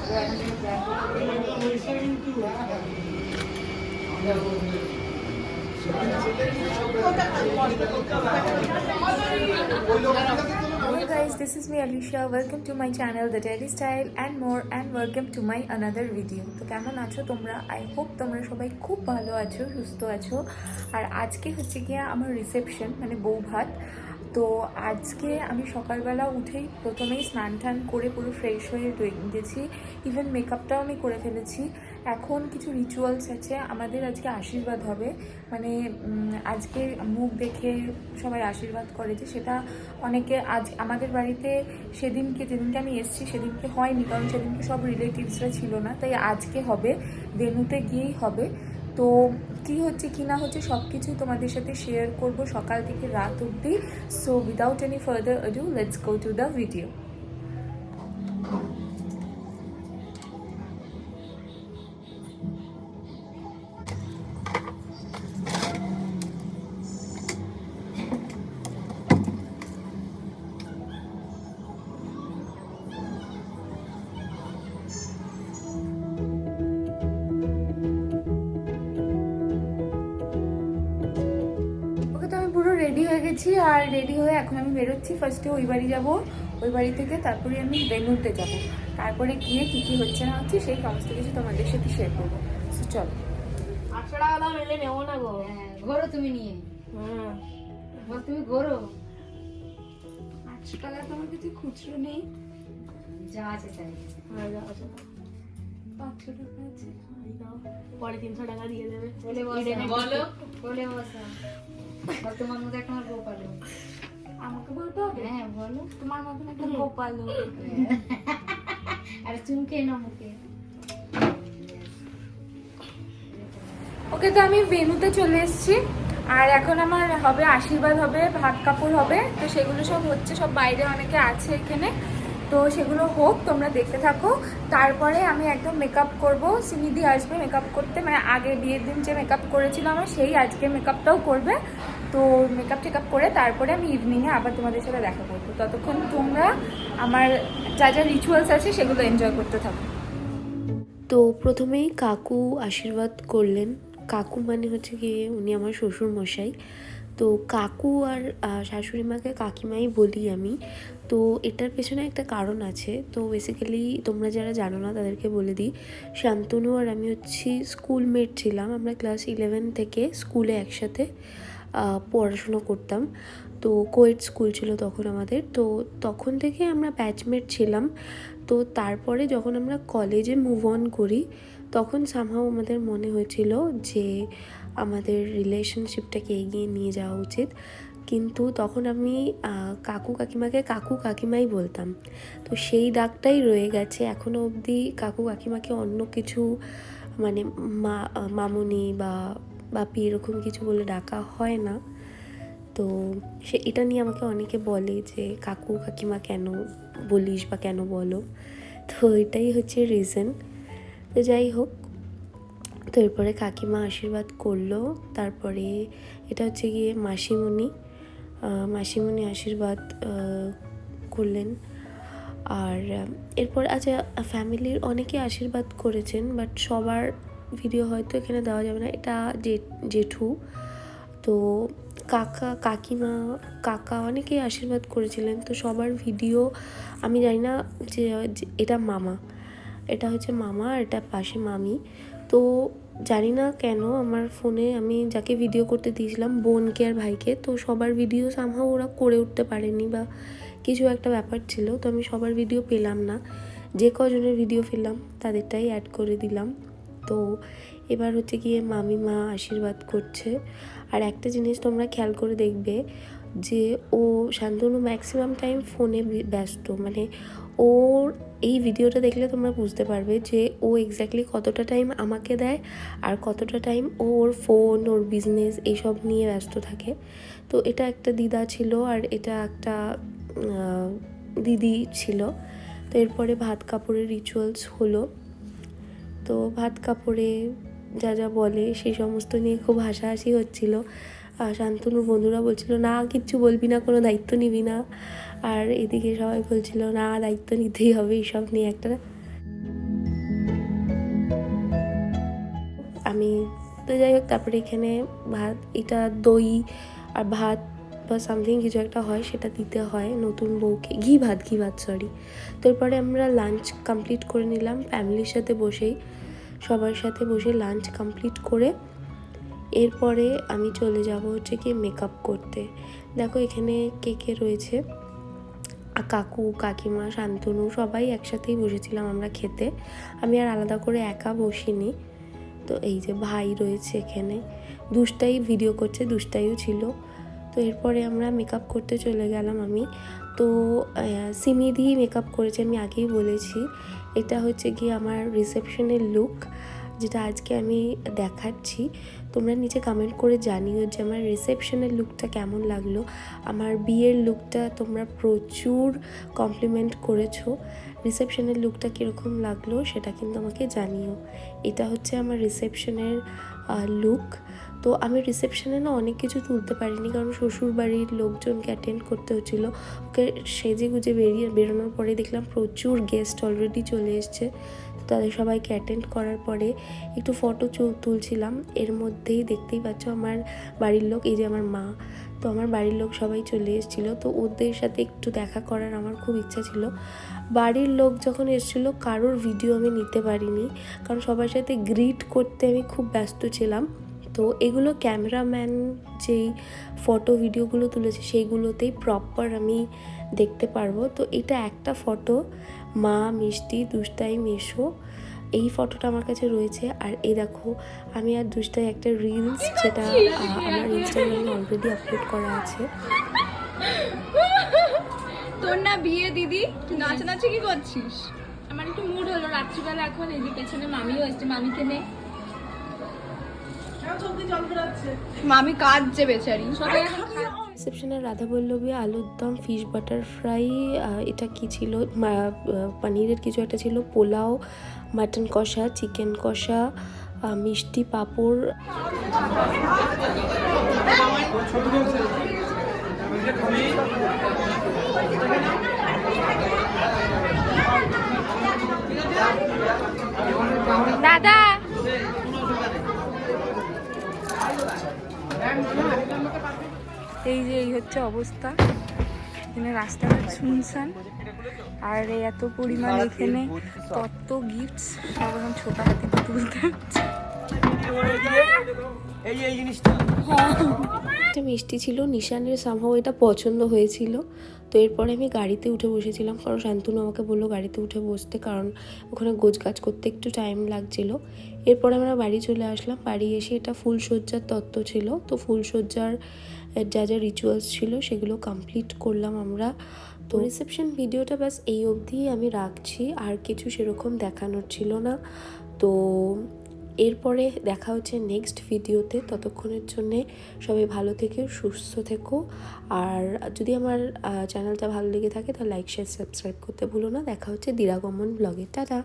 Hey guys, this is me Alicia. Welcome to my channel The Daily Style and more, and welcome to my another video. তো কেমন আছো তোমরা? I hope তোমরা সবাই খুব ভালো আছো, সুস্থ আছো। আর আজকে হচ্ছে গিয়ে আমার রিসেপশন, মানে বউ ভাত। তো আজকে আমি সকালবেলা উঠেই প্রথমেই স্নান টান করে পুরো ফ্রেশ হয়ে গেছি। ইভেন মেকআপটাও আমি করে ফেলেছি। এখন কিছু রিচুয়ালস আছে, আমাদের আজকে আশীর্বাদ হবে, মানে আজকে মুখ দেখে সবাই আশীর্বাদ করে, যে সেটা অনেকে আজ আমাদের বাড়িতে যেদিনকে আমি এসেছি সেদিনকে হয়নি, কারণ সেদিনকে সব রিলেটিভসরা ছিল না, তাই আজকে হবে, ভেন্যুতে গিয়েই হবে। তো কি হচ্ছে কি না হচ্ছে সব কিছুই তোমাদের সাথে শেয়ার করব সকাল থেকে রাত অবধি। So without any further ado, let's go to the video. পুরো রেডি হয়ে গেছি, আর রেডি হয়ে এখন আমি বেরোচ্ছি। ফার্স্টে ওই বাড়ি যাবো, ওই বাড়ি থেকে তারপরে আমি ভেন্যুতে যাব, তারপরে গিয়ে কী কী হচ্ছে না হচ্ছে সেই সমস্ত কিছু তোমাদের সাথে শেয়ার করবো। সো চলো। 800 টাকা দাম এলে নেবো না গো। ঘোরো তুমি নিয়ে, বল তুমি ঘোরো। 800 টাকা তো আমার কাছে খুচরো নেই, যা আছে তাই। হ্যাঁ যাও আছে, 500 টাকা আছে। পরে 300 টাকা দিয়ে দেবে। বলে বসা, বলো বলে বসা। বল তোমার মতো একটা আমার বউ পালো। আমাকে বলতে হবে? হ্যাঁ বলো। তোমার মতন একটা গোপালো। আরে চুমকে না মুখে। ওকে, তো আমি ভেন্যুতে চলে এসেছি, আর এখন আমার হবে আশীর্বাদ হবে, ভাত কাপড় হবে। তো সেগুলো সব হচ্ছে, সব বাইরে অনেকে আছে এখানে, তো সেগুলো হোক, তোমরা দেখতে থাকো। তারপরে আমি একদম মেকআপ করব, সিমিদি আসবে মেকআপ করতে, মানে আগে বিয়ের দিন যে মেকআপ করেছিল আমার, সেই আজকে মেকআপটাও করবে। তো মেকআপ টেকআপ করে তারপরে আমি ইভিনিংয়ে আবার তোমাদের সাথে দেখা করবো। ততক্ষণ তোমরা আমার যা যা রিচুয়ালস আছে সেগুলো এনজয় করতে থাকো। তো প্রথমেই কাকু আশীর্বাদ করলেন। কাকু মানে হচ্ছে গিয়ে উনি আমার শ্বশুর মশাই। তো কাকু আর শাশুড়ি মাকে কাকিমাই বলি আমি। তো এটার পেছনে একটা কারণ আছে। তো বেসিক্যালি তোমরা যারা জানো না তাদেরকে বলে দিই, শান্তনু আর আমি হচ্ছি স্কুলমেট ছিলাম। আমরা ক্লাস 11 থেকে স্কুলে একসাথে পড়াশুনো করতাম। তো কোয়েড স্কুল ছিল তখন আমাদের, তো তখন থেকে আমরা ব্যাচমেট ছিলাম। তো তারপরে যখন আমরা কলেজে মুভ অন করি, তখন সামহাও আমাদের মনে হয়েছিল যে আমাদের রিলেশনশিপটাকে এগিয়ে নিয়ে যাওয়া উচিত। কিন্তু তখন আমি কাকু কাকিমাকে কাকু কাকিমাই বলতাম। তো সেই দাগটাই রয়ে গেছে এখনও অবধি। কাকু কাকিমাকে অন্য কিছু, মানে মামুনি বা বাপি এরকম কিছু বলে ডাকা হয় না। তো এটা নিয়ে আমাকে অনেকে বলে যে কাকু কাকিমা কেন বলিস বা কেন বলো। তো এটাই হচ্ছে রিজন। তো যাই হোক, তো এরপরে কাকিমা আশীর্বাদ করলো। তারপরে এটা হচ্ছে গিয়ে মাসিমণি আশীর্বাদ করলেন। আর এরপর আচ্ছা, ফ্যামিলির অনেকে আশীর্বাদ করেছেন, বাট সবার ভিডিও হয়তো এখানে দেওয়া যাবে না। এটা জেঠু, তো কাকিমা, কাকা অনেকেই আশীর্বাদ করেছিলেন। তো সবার ভিডিও আমি জানি না, যে এটা মামা, এটা হচ্ছে মামা, আর এটা পাশে মামি। তো জানি না কেন আমার ফোনে আমি যাকে ভিডিও করতে দিয়েছিলাম, বোনকে আর ভাইকে, তো সবার ভিডিও সামহাও ওরা করে উঠতে পারেনি বা কিছু একটা ব্যাপার ছিল। তো আমি সবার ভিডিও পেলাম না, যে কজনের ভিডিও পেলাম তাদেরটাই অ্যাড করে দিলাম। তো এবার হচ্ছে গিয়ে মামিমা আশীর্বাদ করছে। আর একটা জিনিস তোমরা খেয়াল করে দেখবে যে শান্তনু ম্যাক্সিমাম টাইম ফোনে ব্যস্ত। মানে ওর এই ভিডিওটা দেখলে তোমরা বুঝতে পারবে যে ও এক্স্যাক্টলি কতটা টাইম আমাকে দেয় আর কতটা টাইম ওর ফোন, ওর বিজনেস এইসব নিয়ে ব্যস্ত থাকে। তো এটা একটা দিদা ছিল, আর এটা একটা দিদি ছিল। তো এরপরে ভাত কাপড়ের রিচুয়ালস হলো। তো ভাত কাপড়ে যা যা বলে সেই সমস্ত নিয়ে খুব হাসাহাসি হচ্ছিল। শান্তনুর বন্ধুরা বলছিল না কিচ্ছু বলবি না, কোনো দায়িত্ব নিবি না, আর এদিকে সবাই বলছিল না দায়িত্ব নিতেই হবে, এইসব নিয়ে একটা আমি তো যাই হোক, তারপরে এখানে ভাত, এটা দই আর ভাত বা সামথিং কিছু একটা হয়, সেটা দিতে হয় নতুন বউকে। ঘি ভাত সরি। তো এরপরে আমরা লাঞ্চ কমপ্লিট করে নিলাম ফ্যামিলির সাথে বসেই, সবার সাথে বসে লাঞ্চ কমপ্লিট করে এরপরে আমি চলে যাব হচ্ছে কি মেকআপ করতে। দেখো এখানে কে কে রয়েছে, কাকু, কাকিমা, শান্তনু সবাই একসাথেই বসেছিলাম আমরা খেতে। আমি আর আলাদা করে একা বসিনি। তো এই যে ভাই রয়েছে এখানে, দুষ্টাই ভিডিও করছে, দুষ্টাইও ছিল। তো এরপরে আমরা মেকআপ করতে চলে গেলাম। আমি তো সিমি দিয়েই মেকআপ করেছি, আমি আগেই বলেছি। এটা হচ্ছে কি আমার রিসেপশনের লুক, যেটা আজকে আমি দেখাচ্ছি। তোমরা নিচে কমেন্ট করে জানিও যে আমার রিসেপশনের লুকটা কেমন লাগলো। আমার বিয়ের লুকটা তোমরা প্রচুর কমপ্লিমেন্ট করেছো, রিসেপশনের লুকটা কীরকম লাগলো সেটা কিন্তু আমাকে জানিও। এটা হচ্ছে আমার রিসেপশনের লুক। তো আমি রিসেপশনে না অনেক কিছু তুলতে পারিনি, কারণ শ্বশুর বাড়ির লোকজনকে অ্যাটেন্ড করতে হচ্ছিলো। ওকে সেজে গুজে বেরোনোর পরে দেখলাম প্রচুর গেস্ট অলরেডি চলে এসছে। তো তাদের সবাইকে অ্যাটেন্ড করার পরে একটু ফটো তুলছিলাম। এর মধ্যেই দেখতেই পাচ্ছ আমার বাড়ির লোক, এই যে আমার মা, তো আমার বাড়ির লোক সবাই চলে এসেছিলো। তো ওদের সাথে একটু দেখা করার আমার খুব ইচ্ছা ছিল। বাড়ির লোক যখন এসেছিলো কারোর ভিডিও আমি নিতে পারিনি, কারণ সবার সাথে গ্রিট করতে আমি খুব ব্যস্ত ছিলাম। তো এগুলো ক্যামেরাম্যান যেই ফটো ভিডিওগুলো তুলেছে সেইগুলোতেই প্রপার আমি দেখতে পারবো। তো এটা একটা ফটো, মা, মিষ্টি, দুষ্টাই, মেশো, এই ফটোটা আমার কাছে রয়েছে। আর এই দেখো আমি আর দুষ্টাই একটা রিলস, যেটা আমার ইনস্টাগ্রামে অলরেডি আপলোড করা আছে। তোর না বিয়ে দিদি, তুই নাচানাচি কি করছিস? আমার একটু মুড হলো রাত্রিবেলা, এখন এই যে পেছনে মামিও এসছে, মামিকে নে। মামি কাঁদছে বেচারি। সবাই এখন রিসেপশনের রাধাবল্লভী, আলুর দম, ফিশ বাটার ফ্রাই, এটা কি ছিল, পনিরের কিছু একটা ছিল, পোলাও, মাটন কষা, চিকেন কষা, মিষ্টি, পাঁপড়। দাদা এই যে এই হচ্ছে অবস্থা, এখানে রাস্তাঘাট শুনশান, আর এত পরিমাণ এখানে কত গিফটস, সব এখন ছোট হাতে তুলতে হচ্ছে। একটা মিষ্টি ছিল, নিশানের সামহাও এটা পছন্দ হয়েছিল। তো এরপরে আমি গাড়িতে উঠে বসেছিলাম, কারণ শান্তনু আমাকে বললো গাড়িতে উঠে বসতে, কারণ ওখানে গোছগাছ করতে একটু টাইম লাগছিল। এরপরে আমরা বাড়ি চলে আসলাম। বাড়ি এসে এটা ফুলসজ্জার তত্ত্ব ছিল, তো ফুলসজ্জার যা যা রিচুয়ালস ছিল সেগুলো কমপ্লিট করলাম আমরা। তো রিসেপশন ভিডিওটা ব্যাস এই অবধিই আমি রাখছি, আর কিছু সেরকম দেখানোর ছিল না। তো এরপরে দেখা হচ্ছে নেক্সট ভিডিওতে। ততক্ষণের জন্যে সবাই ভালো থেকো, সুস্থ থেকো। আর যদি আমার চ্যানেলটা ভালো লেগে থাকে তাহলে লাইক, শেয়ার, সাবস্ক্রাইব করতে ভুলো না। দেখা হচ্ছে দিরাগমন ব্লগে। টাটা।